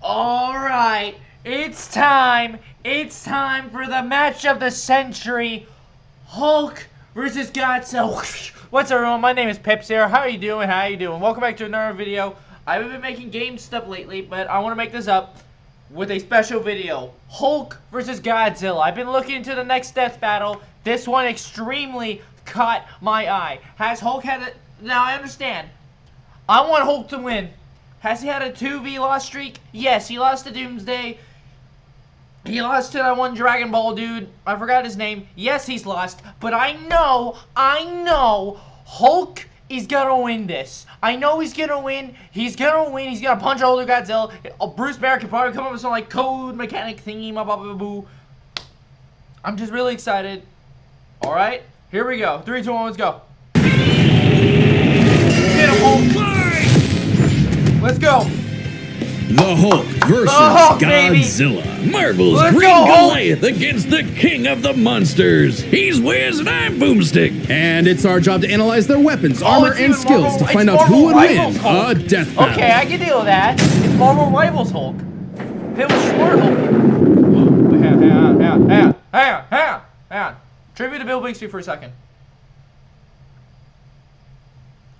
Alright, it's time. It's time for the match of the century. Hulk versus Godzilla. What's up, everyone? My name is Pips here. How are you doing? Welcome back to another video. I haven't been making game stuff lately, but I want to make this up with a special video. Hulk versus Godzilla. I've been looking into the next death battle. This one extremely caught my eye. Has Hulk had it? Now, I understand. I want Hulk to win. Has he had a 2v loss streak? Yes, he lost to Doomsday. He lost to that one Dragon Ball dude. I forgot his name. Yes, he's lost. But I know Hulk is gonna win this. I know he's gonna win. He's gonna win. He's gonna punch older Godzilla. Bruce Banner could probably come up with some like code mechanic thingy, boo. I'm just really excited. Alright, here we go. 3, 2, 1, let's go. Get him, Hulk. Let's go. The Hulk versus Godzilla. Baby. Marvel's Green Goliath against the king of the monsters. He's Wiz and I'm Boomstick. And it's our job to analyze their weapons, armor, and skills to find out who would win a death battle. Okay, I can deal with that. It's Marvel Rivals Hulk. If it was Smart Hulk. Hang on. Tribute to Bill Bixby for a second.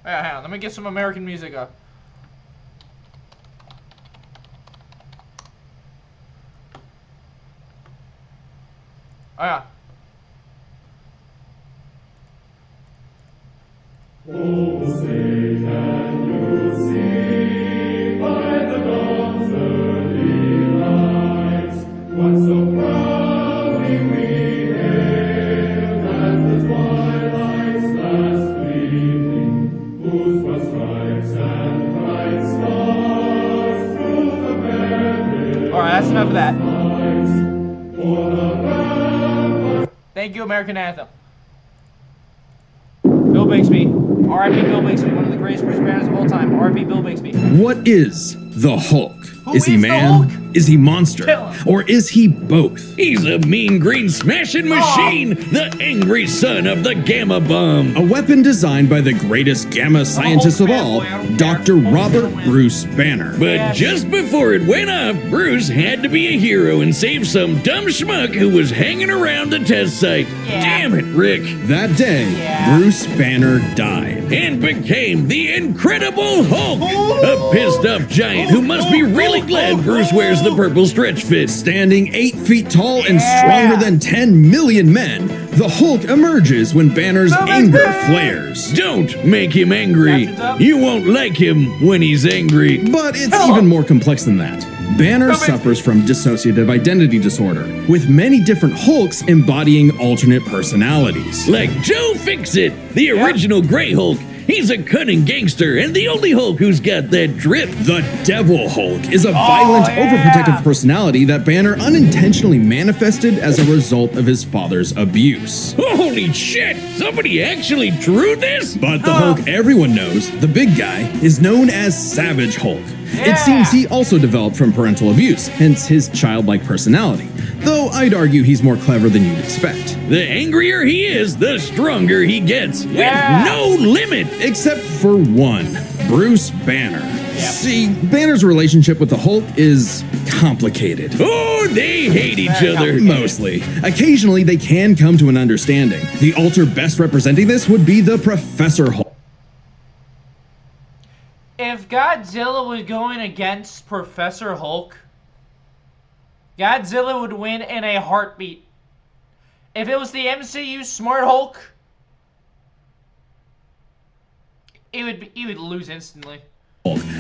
Hang on. Let me get some American music up. Oh, yeah. Oh, say can you see by the dawn's early lights what so proudly we hailed at the twilight's last gleaming, whose was stripes and bright stars through the perilous. All right, that's enough of that. For the Thank you, American Anthem. Bill Bixby. R.I.P. Bill Bixby, one of the greatest Bruce Banners of all time. R.I.P. Bill Bixby. What is the Hulk? Is he is man? the Hulk? Is he monster? Or is he both? He's a mean green smashing machine, the angry son of the Gamma Bomb. A weapon designed by the greatest gamma scientist of all, Dr. Robert Bruce Banner. But just before it went off, Bruce had to be a hero and save some dumb schmuck who was hanging around the test site. Yeah. Damn it, Rick. That day, Bruce Banner died. And became the Incredible Hulk, a pissed off giant who must be really glad Bruce wears the purple stretch fit. Standing 8 feet tall and stronger than 10 million men, the Hulk emerges when Banner's anger flares. Don't make him angry. You won't like him when he's angry. But it's even more complex than that. Banner suffers from dissociative identity disorder, with many different Hulks embodying alternate personalities. Like Joe Fixit, the original Grey Hulk. He's a cunning gangster and the only Hulk who's got that drip. The Devil Hulk is a violent, overprotective personality that Banner unintentionally manifested as a result of his father's abuse. Holy shit! Somebody actually drew this? But the Hulk everyone knows, the big guy, is known as Savage Hulk. It seems he also developed from parental abuse, hence his childlike personality. Though I'd argue he's more clever than you'd expect. The angrier he is, the stronger he gets, with no limit. Except for one, Bruce Banner. See, Banner's relationship with the Hulk is complicated. Oh, they hate each other. Mostly. Occasionally, they can come to an understanding. The alter best representing this would be the Professor Hulk. If Godzilla was going against Professor Hulk, Godzilla would win in a heartbeat. If it was the MCU Smart Hulk, he would lose instantly.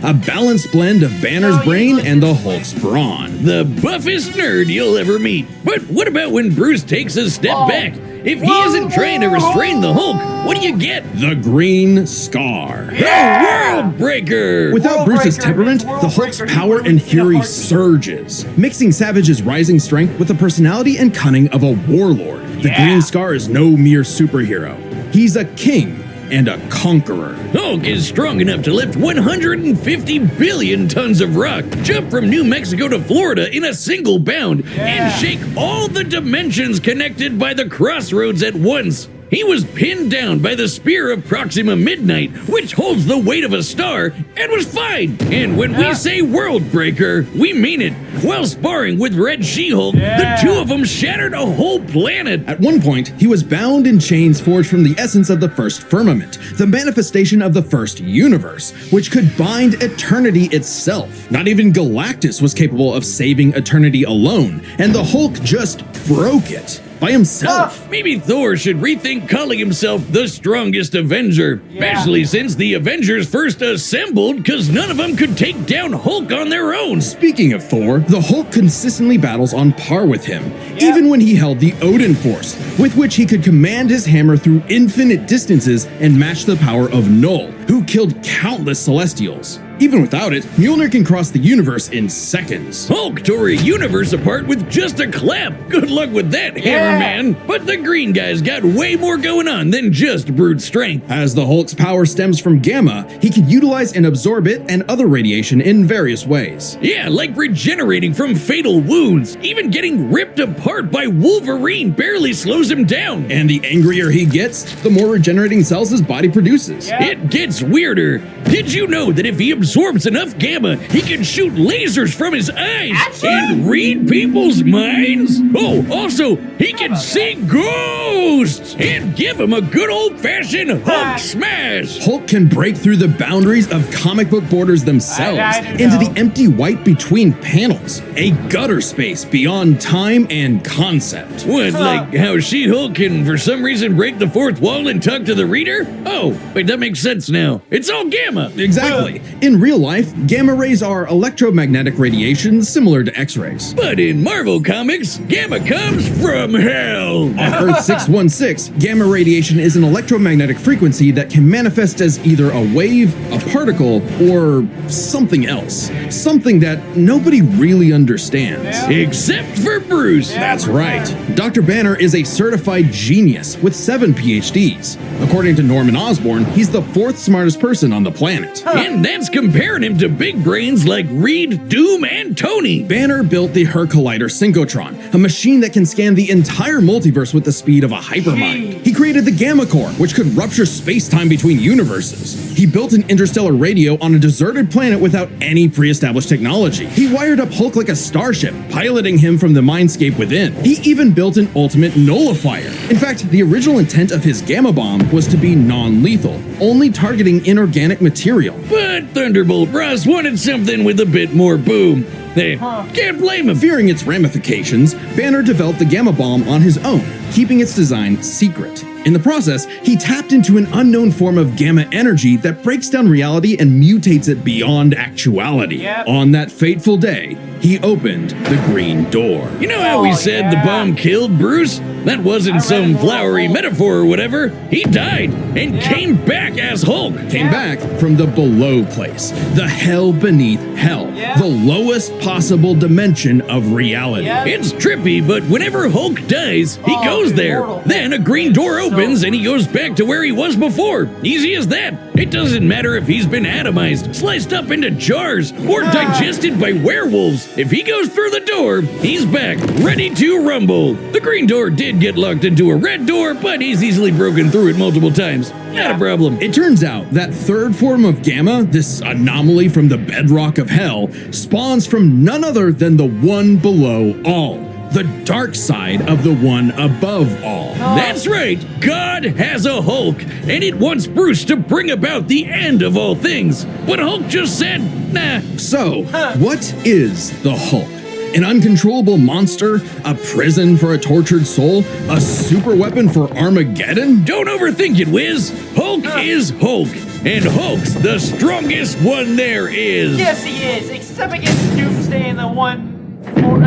A balanced blend of Banner's brain and the Hulk's brawn. The buffest nerd you'll ever meet. But what about when Bruce takes a step back? If he isn't trying to restrain the Hulk, what do you get? The Green Scar. The World Breaker! Without Bruce's temperament, the Hulk's power and fury surges, mixing Savage's rising strength with the personality and cunning of a warlord. The Green Scar is no mere superhero. He's a king and a conqueror. Hulk is strong enough to lift 150 billion tons of rock, jump from New Mexico to Florida in a single bound, and shake all the dimensions connected by the crossroads at once. he was pinned down by the spear of Proxima Midnight, which holds the weight of a star, and was fine. And when we say world breaker, we mean it. While sparring with Red She-Hulk, the two of them shattered a whole planet. At one point, he was bound in chains forged from the essence of the first firmament, the manifestation of the first universe, which could bind eternity itself. Not even Galactus was capable of saving eternity alone, and the Hulk just broke it. By himself. Maybe Thor should rethink calling himself the strongest Avenger, especially since the Avengers first assembled because none of them could take down Hulk on their own. Speaking of Thor, the Hulk consistently battles on par with him, even when he held the Odin Force, with which he could command his hammer through infinite distances and match the power of Null, who killed countless Celestials. Even without it, Mjolnir can cross the universe in seconds. Hulk tore a universe apart with just a clap. Good luck with that, Hammer Man. But the green guy's got way more going on than just brute strength. As the Hulk's power stems from gamma, he can utilize and absorb it and other radiation in various ways. Yeah, like regenerating from fatal wounds. Even getting ripped apart by Wolverine barely slows him down. And the angrier he gets, the more regenerating cells his body produces. It gets weirder. Did you know that if he absorbs enough gamma, he can shoot lasers from his eyes and read people's minds? Oh, also, he can see ghosts and give him a good old-fashioned Hulk smash. Hulk can break through the boundaries of comic book borders themselves into the empty white between panels, a gutter space beyond time and concept. What, like how She-Hulk can for some reason break the fourth wall and talk to the reader? Oh, wait, that makes sense now. It's all gamma. Exactly. In real life, gamma rays are electromagnetic radiation similar to X-rays. But in Marvel Comics, gamma comes from hell. On Earth 616, gamma radiation is an electromagnetic frequency that can manifest as either a wave, a particle, or something else. Something that nobody really understands. Except for Bruce. That's right. Dr. Banner is a certified genius with 7 PhDs. According to Norman Osborn, he's the 4th smartest person on the planet. And that's comparing him to big brains like Reed, Doom, and Tony. Banner built the Her Collider Synchrotron, a machine that can scan the entire multiverse with the speed of a hypermind. He created the Gamma Core, which could rupture space-time between universes. He built an interstellar radio on a deserted planet without any pre-established technology. He wired up Hulk like a starship, piloting him from the mindscape within. He even built an ultimate nullifier. In fact, the original intent of his Gamma Bomb was to be non-lethal, only targeting inorganic material. But Thunderbolt Ross wanted something with a bit more boom. They can't blame him. Fearing its ramifications, Banner developed the Gamma Bomb on his own, keeping its design secret. In the process, he tapped into an unknown form of gamma energy that breaks down reality and mutates it beyond actuality. On that fateful day, he opened the Green Door. You know how we said the bomb killed Bruce? That wasn't some flowery metaphor or whatever. He died and came back as Hulk. Came back from the below place, the hell beneath hell, the lowest possible dimension of reality. It's trippy, but whenever Hulk dies, he goes there. Then a green door opens and he goes back to where he was before. Easy as that. It doesn't matter if he's been atomized, sliced up into jars, or digested by werewolves. If he goes through the door, he's back, ready to rumble. The green door did get locked into a red door, but he's easily broken through it multiple times. Not a problem. It turns out that third form of gamma, this anomaly from the bedrock of hell, spawns from none other than the one below all. The dark side of the one above all. That's right, God has a Hulk, and it wants Bruce to bring about the end of all things. But Hulk just said, nah. So, what is the Hulk? An uncontrollable monster? A prison for a tortured soul? A super weapon for Armageddon? Don't overthink it, Wiz. Hulk is Hulk, and Hulk's the strongest one there is. Yes, he is, except against Doomsday and the one. Oh,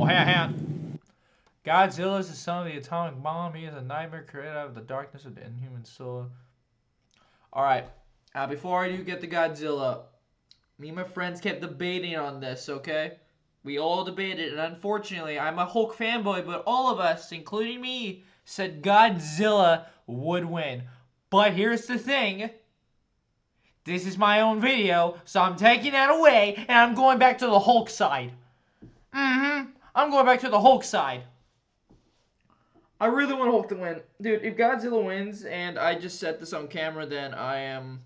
hang on. Godzilla is the son of the atomic bomb. He is a nightmare created out of the darkness of the inhuman soul. Alright, before I do get to Godzilla, me and my friends kept debating on this, okay? We all debated, and unfortunately, I'm a Hulk fanboy, but all of us, including me, said Godzilla would win. But here's the thing. This is my own video, so I'm taking that away, and I'm going back to the Hulk side. I'm going back to the Hulk side. I really want Hulk to win. Dude, if Godzilla wins and I just set this on camera, then I am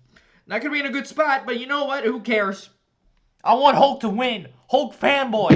not going to be in a good spot, but you know what? Who cares? I want Hulk to win. Hulk fanboy.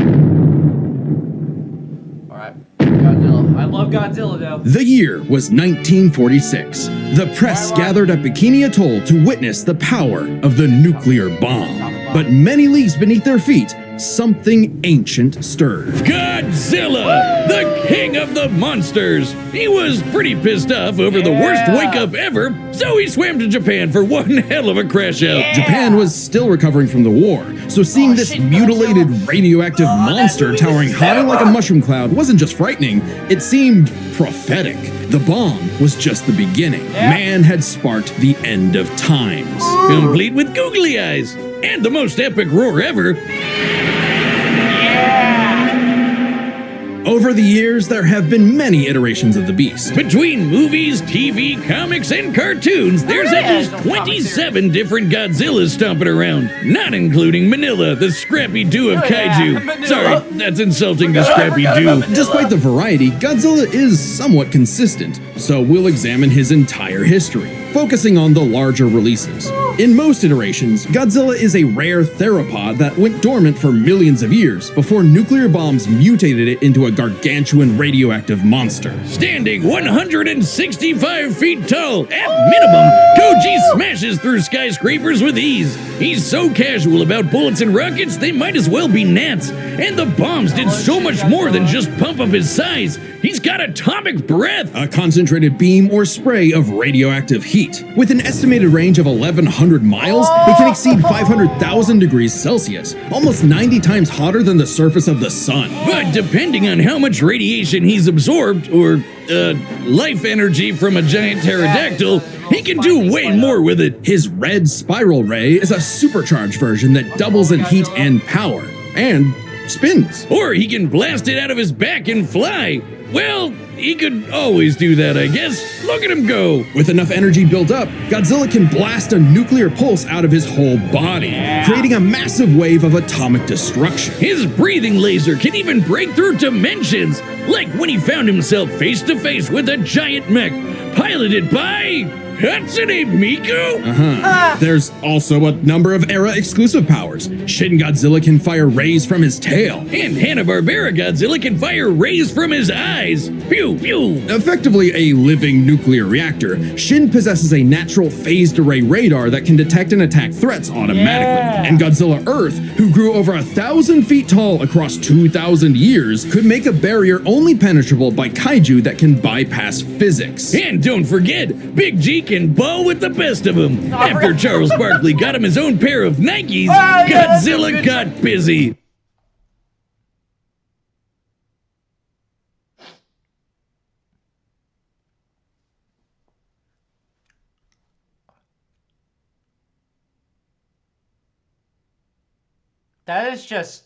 Alright, Godzilla. I love Godzilla, though. The year was 1946. The press gathered at Bikini Atoll to witness the power of the nuclear bomb. But many leagues beneath their feet, something ancient stirred. Godzilla, the king of the monsters. He was pretty pissed off over the worst wake-up ever, so he swam to Japan for one hell of a crash out. Japan was still recovering from the war, so seeing this mutilated radioactive monster towering high like a mushroom cloud wasn't just frightening, it seemed prophetic. The bomb was just the beginning. Man had sparked the end of times. Complete with googly eyes and the most epic roar ever. Over the years, there have been many iterations of the beast. Between movies, TV, comics, and cartoons, there's at least 27 different Godzillas stomping around, not including Manila, the Scrappy Doo of kaiju. Sorry, that's insulting to Scrappy Doo. Despite the variety, Godzilla is somewhat consistent, so we'll examine his entire history, focusing on the larger releases. In most iterations, Godzilla is a rare theropod that went dormant for millions of years before nuclear bombs mutated it into a gargantuan radioactive monster. Standing 165 feet tall, at minimum, Koji smashes through skyscrapers with ease. He's so casual about bullets and rockets, they might as well be gnats. And the bombs did so much more than just pump up his size. He's got atomic breath! A concentrated beam or spray of radioactive heat. With an estimated range of 1,100 miles, it can exceed 500,000 degrees Celsius, almost 90 times hotter than the surface of the sun. But depending on how much radiation he's absorbed, or, life energy from a giant pterodactyl, he can do way more with it. His red spiral ray is a supercharged version that doubles in heat and power, and spins. Or he can blast it out of his back and fly. Well, he could always do that, I guess. Look at him go. With enough energy built up, Godzilla can blast a nuclear pulse out of his whole body, creating a massive wave of atomic destruction. His breathing laser can even break through dimensions, like when he found himself face to face with a giant mech piloted by Hatsune Miku? There's also a number of era-exclusive powers. Shin Godzilla can fire rays from his tail. And Hanna-Barbera Godzilla can fire rays from his eyes. Pew, pew. Effectively a living nuclear reactor, Shin possesses a natural phased array radar that can detect and attack threats automatically. And Godzilla Earth, who grew over 1,000 feet tall across 2,000 years, could make a barrier only penetrable by kaiju that can bypass physics. And don't forget, Big G can ball with the best of them. After Charles Barkley got him his own pair of Nikes, Godzilla got busy. That is just...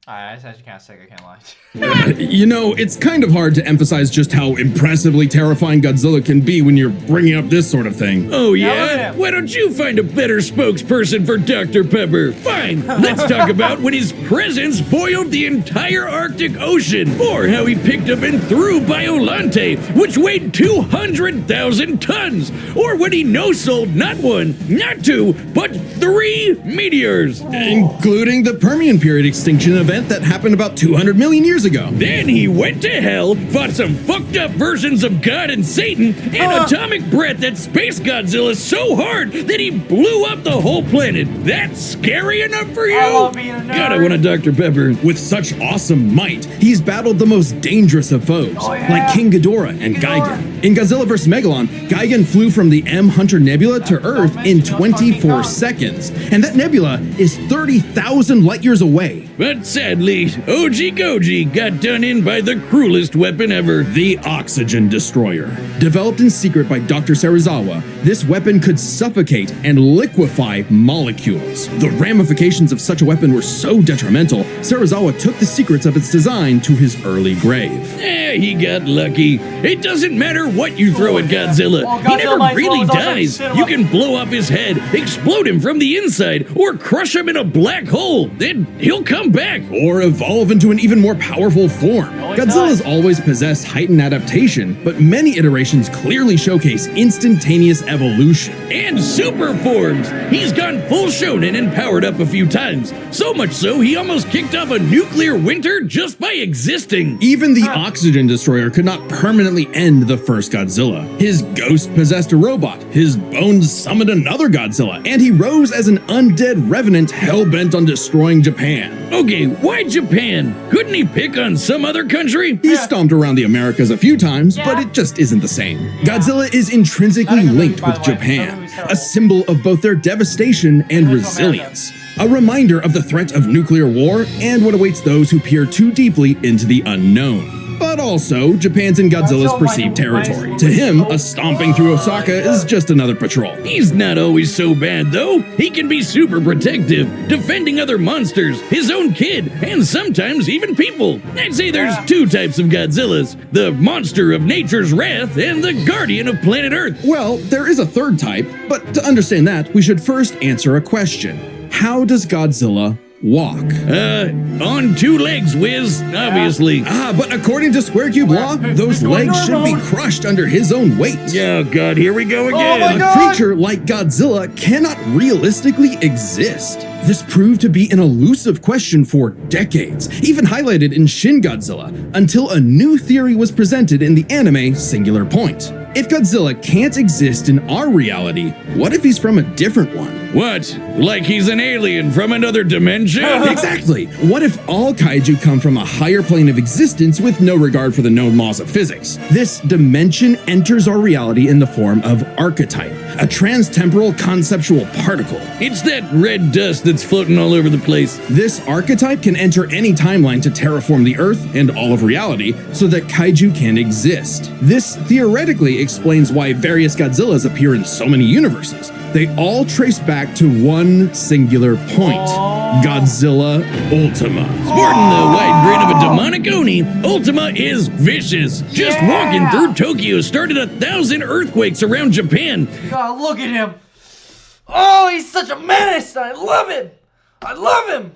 That's actually kind of sick, I can't lie. You know, it's kind of hard to emphasize just how impressively terrifying Godzilla can be when you're bringing up this sort of thing. Oh yeah? Why don't you find a better spokesperson for Dr. Pepper? Fine, let's talk about when his presence boiled the entire Arctic Ocean, or how he picked up and threw Biolante, which weighed 200,000 tons, or when he no-sold not one, not two, but 3 meteors. Including the Permian period extinction event that happened about 200 million years ago. Then he went to hell, fought some fucked up versions of God and Satan, and atomic breath that Space Godzilla so hard that he blew up the whole planet. That's scary enough for you? I love being a nerd. God, I want a Dr. Pepper. With such awesome might, he's battled the most dangerous of foes, like King Ghidorah and Gigan. In Godzilla vs. Megalon, Gigan flew from the M Hunter Nebula to Earth in 24 seconds, and that nebula is 30,000 light years away. But sadly, OG Goji got done in by the cruelest weapon ever. The Oxygen Destroyer. Developed in secret by Dr. Serizawa, this weapon could suffocate and liquefy molecules. The ramifications of such a weapon were so detrimental, Serizawa took the secrets of its design to his early grave. He got lucky. It doesn't matter matter what you throw at Godzilla. Well, He Godzilla never might as really well also dies. sit him You up. can blow off his head, explode him from the inside, or crush him in a black hole. Then he'll come back. Or evolve into an even more powerful form. No, it's Godzilla's not. always possessed heightened adaptation, but many iterations clearly showcase instantaneous evolution. And super forms. He's gone full shonen and powered up a few times. So much so, he almost kicked off a nuclear winter just by existing. Even the Oxygen Destroyer could not permanently end the first Godzilla. His ghost possessed a robot, his bones summoned another Godzilla, and he rose as an undead revenant hell-bent on destroying Japan. Okay, why Japan? Couldn't he pick on some other country? He stomped around the Americas a few times, but Yeah. it just isn't the same. Godzilla is intrinsically Not a good movie, linked by with the way. That Japan, movie's terrible. a symbol of both their devastation and Original resilience. A reminder of the threat of nuclear war and what awaits those who peer too deeply into the unknown. But also, Japan's in Godzilla's perceived territory. To him, a stomping through Osaka is just another patrol. He's not always so bad, though. He can be super protective, defending other monsters, his own kid, and sometimes even people. I'd say there's two types of Godzillas: the monster of nature's wrath and the guardian of planet Earth. Well, there is a third type, but to understand that, we should first answer a question. How does Godzilla walk? On two legs, Wiz, obviously. But according to Square Cube law, those legs should be crushed under his own weight. Oh god, here we go my again. God. A creature like Godzilla cannot realistically exist. This proved to be an elusive question for decades, even highlighted in Shin Godzilla, until a new theory was presented in the anime Singular Point. If Godzilla can't exist in our reality, what if he's from a different one? What? Like he's an alien from another dimension? Exactly! What if all kaiju come from a higher plane of existence with no regard for the known laws of physics? This dimension enters our reality in the form of archetype, a transtemporal conceptual particle. It's that red dust that's floating all over the place. This archetype can enter any timeline to terraform the Earth and all of reality so that kaiju can exist. This theoretically explains why various Godzillas appear in so many universes. They all trace back to one singular point: Godzilla Ultima. Sporting the wide grin of a demonic Oni, Ultima is vicious. Just walking through Tokyo started 1,000 earthquakes around Japan. God, look at him. Oh, he's such a menace. I love him. I love him.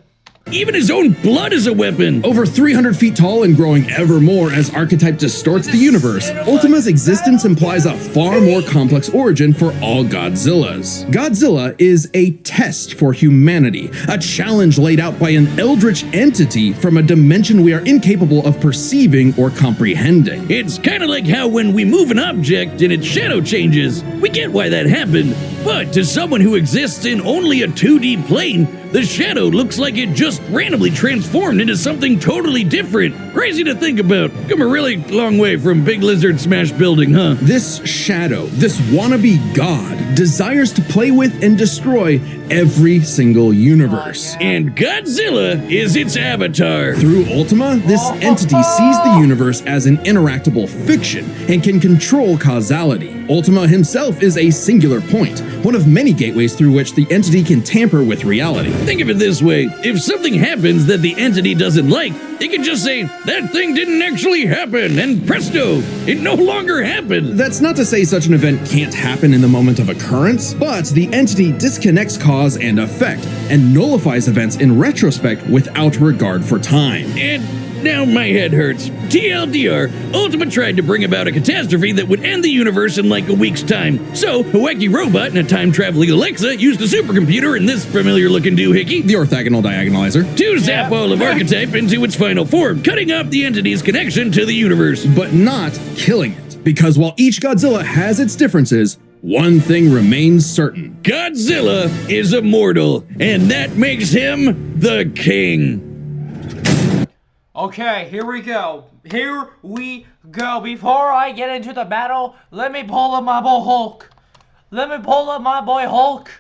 Even his own blood is a weapon. Over 300 feet tall and growing ever more as archetype distorts the universe, Ultima's existence implies a far more complex origin for all Godzillas. Godzilla is a test for humanity, a challenge laid out by an eldritch entity from a dimension we are incapable of perceiving or comprehending. It's kind of like how when we move an object and its shadow changes, we get why that happened. But to someone who exists in only a 2D plane, the shadow looks like it just randomly transformed into something totally different. Crazy to think about. Come a really long way from Big Lizard Smash Building, huh? This shadow, this wannabe god, desires to play with and destroy every single universe. And Godzilla is its avatar. Through Ultima, this entity sees the universe as an interactable fiction and can control causality. Ultima himself is a singular point, one of many gateways through which the entity can tamper with reality. Think of it this way. If something happens that the entity doesn't like, it can just say, that thing didn't actually happen, and presto, it no longer happened. That's not to say such an event can't happen in the moment of occurrence, but the entity disconnects cause and effect and nullifies events in retrospect without regard for time. And now my head hurts. TLDR, Ultima tried to bring about a catastrophe that would end the universe in like a week's time. So, a wacky robot and a time-traveling Alexa used a supercomputer and this familiar-looking doohickey The orthogonal diagonalizer. to zap all of Archetype into its final form, cutting off the entity's connection to the universe. But not killing it. Because while each Godzilla has its differences, one thing remains certain. Godzilla is immortal, and that makes him the king. Okay, here we go. Here we go. Before I get into the battle, let me pull up my boy Hulk. Let me pull up my boy Hulk.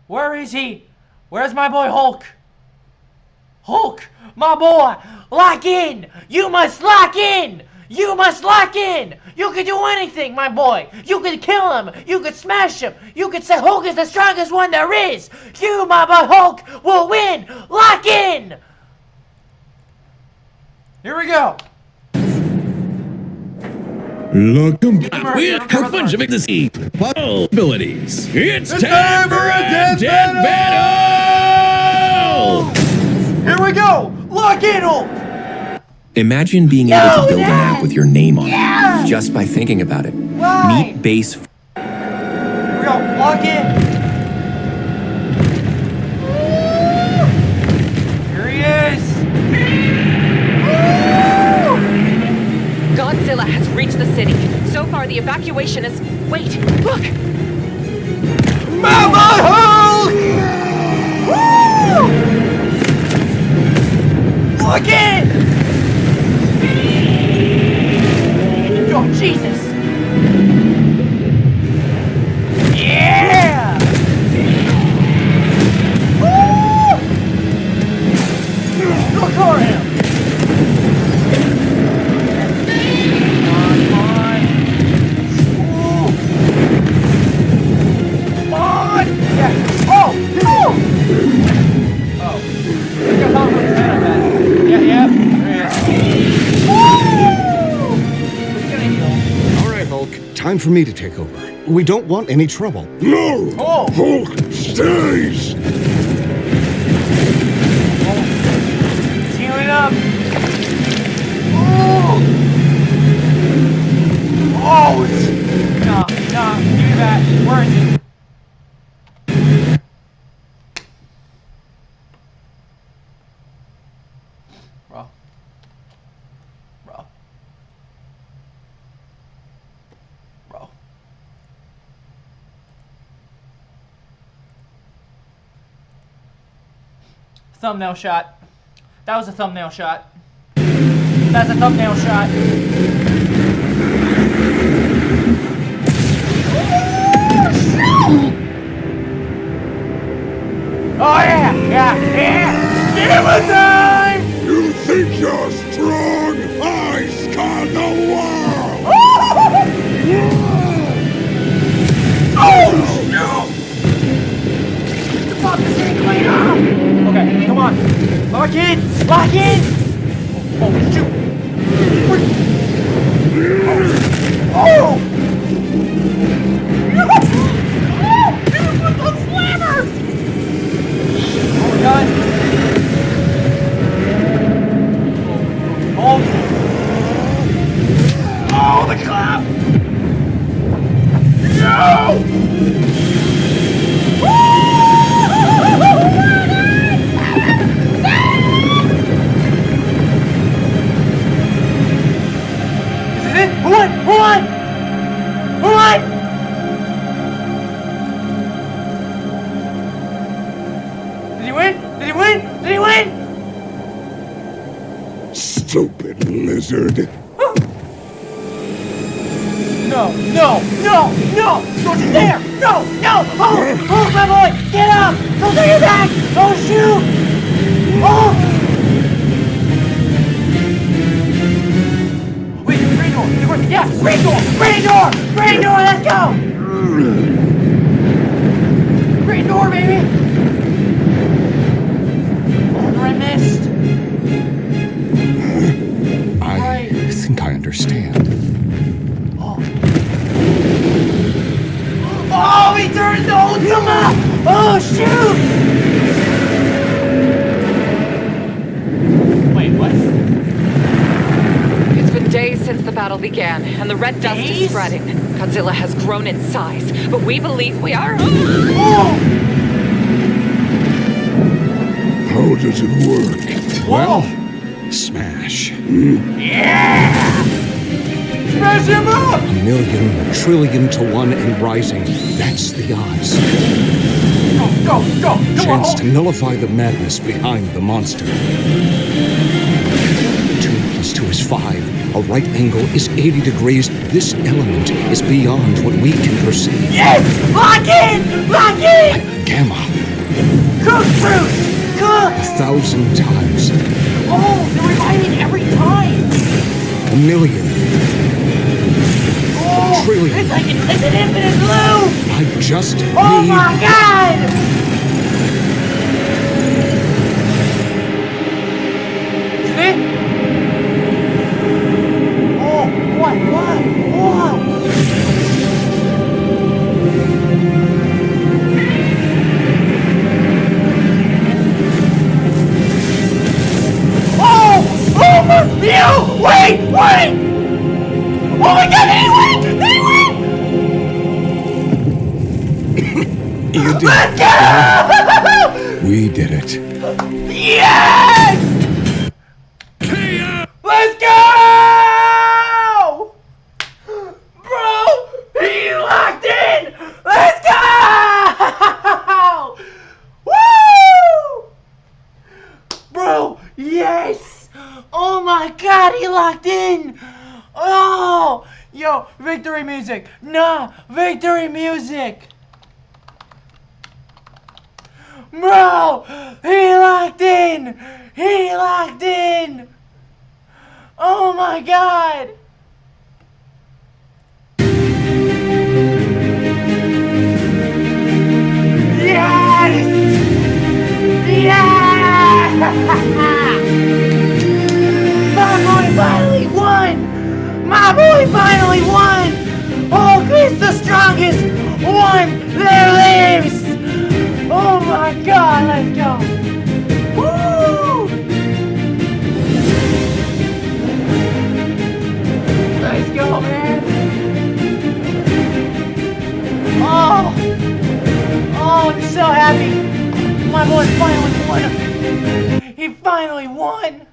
Where is he? Where's my boy Hulk? Hulk, my boy, lock in. You must lock in. You must lock in. You can do anything, my boy. You can kill him. You can smash him. You can say Hulk is the strongest one there is. You, my boy Hulk, will win. Lock in. Here we go. Look With a bunch of the sea possibilities. It's time for a death battle! Here we go! Lock in, Hulk! Imagine being able to build an app with your name on it just by thinking about it. Why? Meet base. Here we go, lock in! Here he is! Godzilla has reached the city. So far, the evacuation is... Wait, look! Mama Hulk! Woo! Look in! Oh, Jesus! Yeah! Woo! Look for him! Come on! Ooh. Come on! Yeah! Oh! Oh! Oh. Look at how much better that. Yeah, yeah. There he is. Woo! He's gonna heal. All right, Hulk. Time for me to take over. We don't want any trouble. No! Oh! Hulk stays! He's healing up! Oh! Oh! No, no, give me that. Where is it? Bro. Bro. Bro. Thumbnail shot. That was a thumbnail shot. That's a thumbnail shot. Oh yeah, yeah, yeah! Demon time! You think you're strong? I scar the world! Oh shoot! Fuck this thing clean up! Okay, come on. Lock in! Lock in! Oh shoot! Oh! Oh! Dude, with the slammers! Oh my god! Oh! Oh, the clap! No! This is it? Who won? Who won? Who won? Did he win? Did he win? Did he win? Stupid lizard. No, no, no, no! Don't you dare! No, no! Oh, oh, my boy! Get up! Don't take it back! Oh, shoot! Oh! Wait, green door! Yeah, green door! Green door! Green door! Let's go! Green door, baby! Oh, I missed! I think I understand. Oh, he turned to Ultima! Oh, shoot! Wait, what? It's been days since the battle began, and the red dust Days? is spreading. Godzilla has grown in size, but we believe we are... Oh! How does it work? Well, smash. Yeah! Smash him up! 1,000,000,000,000,000 trillion to 1 and rising. That's the odds. Go, go, go! Come on, Chance Hulk. to nullify the madness behind the monster. 2 + 2 is 5. A right angle is 80 degrees. This element is beyond what we can perceive. Yes! Lock in! Lock in! Gamma, Cook, Bruce! Cook! 1,000 times. Oh, they're reviving every time! 1,000,000. Oh, Trillion. it's like it's an infinite loop! I just Oh need... my god! Is it? Oh, what? Wait! Oh my god, did he win? Did he win? You did Let's it. go! We did it. Yes! Let's go! Bro, he locked in! Let's go! Woo! Bro, yes! Oh my god, he locked in! Oh! Yo, victory music! Nah, victory music! Bro, he locked in! He locked in! Oh my god! Yes! Yes! My boy finally won! My boy finally won! Hulk is the strongest one that lives! Oh my god, let's go! Woo! Let's go, man! Oh! Oh, I'm so happy! My boy finally won! He finally won!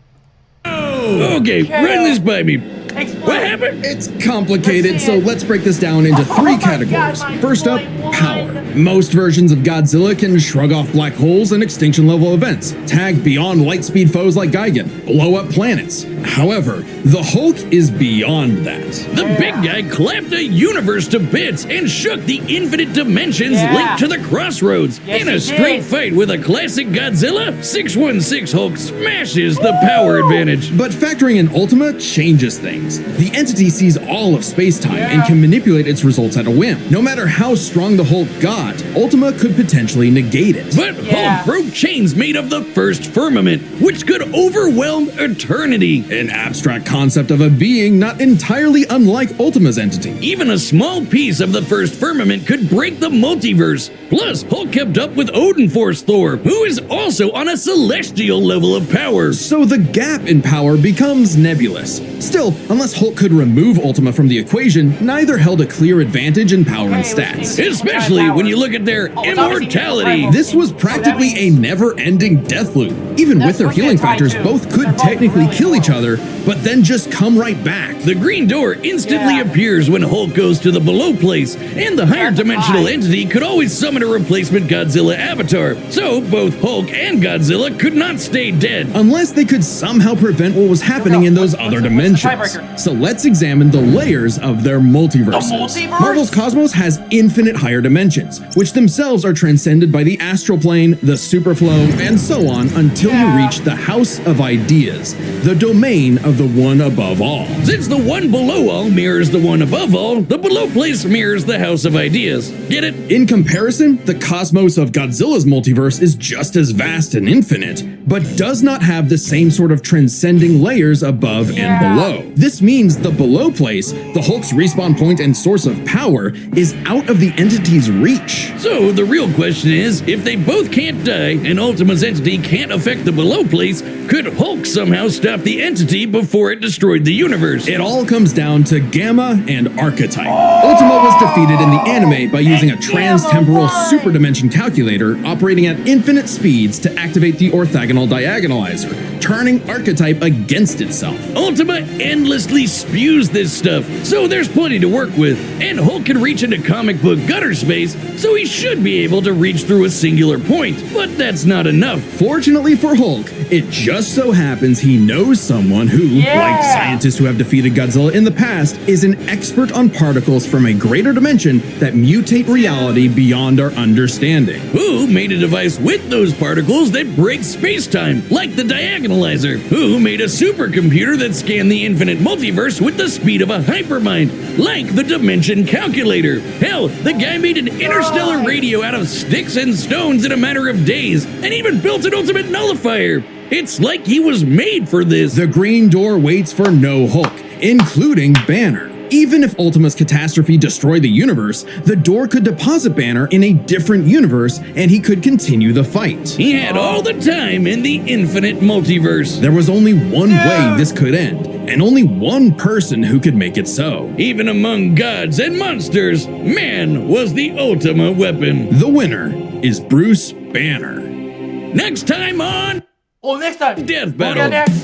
Okay, run this by me. Explain. What happened? It's complicated, Let's see so it. let's break this down into Oh three my categories. God, my First up, boy won. power. Most versions of Godzilla can shrug off black holes and extinction level events, tag beyond light speed foes like Gigan, blow up planets. However, the Hulk is beyond that. The big guy clapped a universe to bits and shook the infinite dimensions Yeah. linked to the crossroads. Yes, In a he straight did. fight with a classic Godzilla, 616 Hulk smashes the power advantage. But factoring in Ultima changes things. The entity sees all of space-time and Yeah. can manipulate its results at a whim. No matter how strong the Hulk got, Ultima could potentially negate it. But Yeah. Hulk broke chains made of the first firmament, which could overwhelm eternity. An abstract concept of a being not entirely unlike Ultima's entity. Even a small piece of the first firmament could break the multiverse. Plus, Hulk kept up with Odin Force Thor, who is also on a celestial level of power. So the gap in power becomes nebulous. Still, unless Hulk could remove Ultima from the equation, neither held a clear advantage in power and Okay, stats. let's see. Especially when you look at their Oh, it's obviously immortality. primal. This was practically a never-ending death loop. Even with their That's healing what they factors, try to. both could They're both technically really kill each cool. other, but then just come right back. The green door instantly Yeah. appears when Hulk goes to the below place, and the higher That's dimensional fine. entity could always summon a replacement Godzilla avatar. So both Hulk and Godzilla could not stay dead. Unless they could somehow prevent what was happening in those What's other the dimensions. tiebreaker? So let's examine the layers of their multiverses. The multiverse? Marvel's cosmos has infinite higher dimensions, which themselves are transcended by the astral plane, the superflow, and so on until you reach the House of Ideas, the domain of the one above all. Since the one below all mirrors the one above all, the below place mirrors the House of Ideas. Get it? In comparison, the cosmos of Godzilla's multiverse is just as vast and infinite, but does not have the same sort of transcending layers above and below. This means the below place, the Hulk's respawn point and source of power, is out of the entity's reach. So the real question is, if they both can't die and Ultima's entity can't affect the below place, could Hulk somehow stop the entity before it destroyed the universe? It all comes down to Gamma and Archetype. Ultima was defeated in the anime by using a trans-temporal superdimension calculator operating at infinite speeds to activate the orthogonal diagonalizer, turning Archetype against itself. Ultima endlessly spews this stuff, so there's plenty to work with. And Hulk can reach into comic book gutter space, so he should be able to reach through a singular point. But that's not enough. Fortunately for Hulk, it just so happens he knows someone who, like scientists who have defeated Godzilla in the past, is an expert on particles from a greater dimension that mutate reality beyond our understanding. Who made a device with those particles that breaks space-time, like the diagonalizer? Who made a supercomputer that scanned the infinite multiverse with the speed of a hypermind, like the dimension calculator? Hell, the guy made an interstellar radio out of sticks and stones in a matter of days, and even built an ultimate nullifier. It's like he was made for this. The Green Door waits for no Hulk, including Banner. Even if Ultima's catastrophe destroyed the universe, the door could deposit Banner in a different universe and he could continue the fight. He had all the time in the infinite multiverse. There was only one way this could end. and only one person who could make it so. Even among gods and monsters, man was the ultimate weapon. The winner is Bruce Banner. Next time on Oh, next time. Death Who we got Battle. next?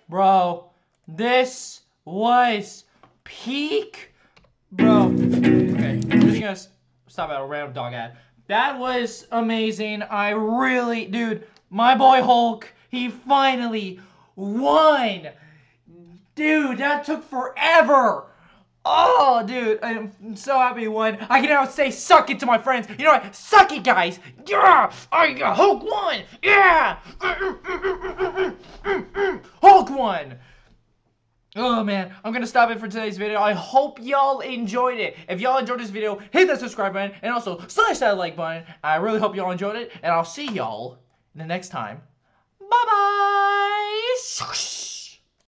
Bro, this was peak. Bro, okay, I'm just gonna stop at a random dog ad. That was amazing. I really, dude, my boy Hulk, he finally won. Dude, that took forever. Oh, dude, I'm so happy he won. I can now say suck it to my friends. You know what? Suck it, guys. Yeah, Hulk won. Yeah. Hulk won. Oh man, I'm gonna stop it for today's video. I hope y'all enjoyed it. If y'all enjoyed this video, hit that subscribe button and also slash that like button. I really hope y'all enjoyed it, and I'll see y'all in the next time. Bye bye.